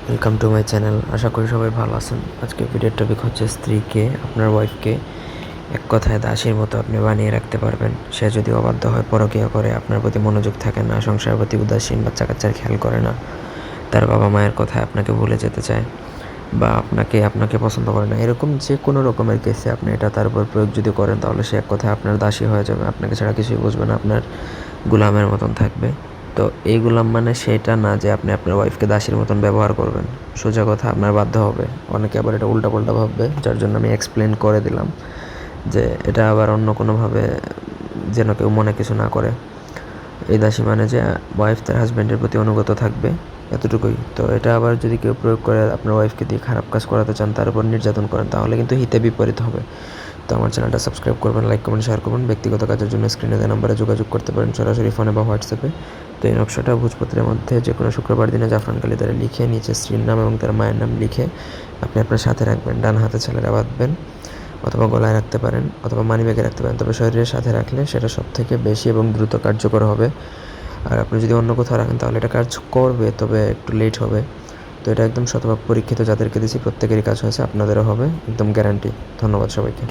Welcome to my channel. আশা করি সবাই ভালো আছেন। আজকে ভিডিওর টপিক হচ্ছে স্ত্রীকে, আপনার ওয়াইফকে এক কথায় দাসীর মতো আপনি বানিয়ে রাখতে পারবেন। সে যদি অবাধ্য হয়, পরকীয়া করে, আপনার প্রতি মনোযোগ থাকে না, সংসারের প্রতি উদাসীন, বাচ্চা কাচ্চার খেয়াল করে না, তার বাবা মায়ের কথায় আপনাকে ভুলে যেতে চায়, বা আপনাকে পছন্দ করে না, এরকম যে কোনো রকমের কেসে আপনি এটা তার উপর প্রয়োগ যদি করেন, তাহলে সে এক কথায় আপনার দাসী হয়ে যাবে, আপনাকে ছাড়া কিছুই বুঝবে না, আপনার গোলামের মতন থাকবে। তো এই গোলাম মানে সেটা না যে আপনি আপনার ওয়াইফকে দাসীর মতন ব্যবহার করবেন। সোজা কথা, আপনার বাধ্য হবে। অনেকে আবার এটা উল্টাপাল্টা ভাববে, যার জন্য আমি এক্সপ্লেন করে দিলাম যে এটা আবার অন্য কোনোভাবে যেন কেউ মনে কিছু না করে। এই দাসী মানে যে ওয়াইফ তার হাজব্যান্ডের প্রতি অনুগত থাকবে, এতটুকুই। তো এটা আবার যদি কেউ প্রয়োগ করে আপনার ওয়াইফকে দিয়ে খারাপ কাজ করাতে চান, তার উপর নির্যাতন করেন, তাহলে কিন্তু হিতে বিপরীত হবে। তো আমার চ্যানেলটা সাবস্ক্রাইব করবেন, লাইক কমেন্ট শেয়ার করবেন। ব্যক্তিগত কাজের জন্য স্ক্রিনে দেওয়া নাম্বারে যোগাযোগ করতে পারেন, সরাসরি ফোনে বা হোয়াটসঅ্যাপে। তো এই নকশাটা ভোজপত্রের মধ্যে যে কোনো শুক্রবার দিনে জাফরান কালিদারে লিখে, নিচে স্ত্রীর নাম এবং তার মায়ের নাম লিখে আপনি আপনার সাথে রাখবেন। ডান হাতে ছেলেরা বাঁধবেন, অথবা গলায় রাখতে পারেন, অথবা মানিব্যাগে রাখতে পারেন। তবে শরীরের সাথে রাখলে সেটা সবথেকে বেশি এবং দ্রুত কার্যকর হবে। আর আপনি যদি অন্য কোথাও রাখেন, তাহলে এটা কাজ করবে, তবে একটু লেট হবে। তো এটা একদম শতভাগ পরীক্ষিত, যাদেরকে দিয়েছি প্রত্যেকেরই কাজ হয়েছে, আপনাদেরও হবে, একদম গ্যারান্টি। ধন্যবাদ সবাইকে।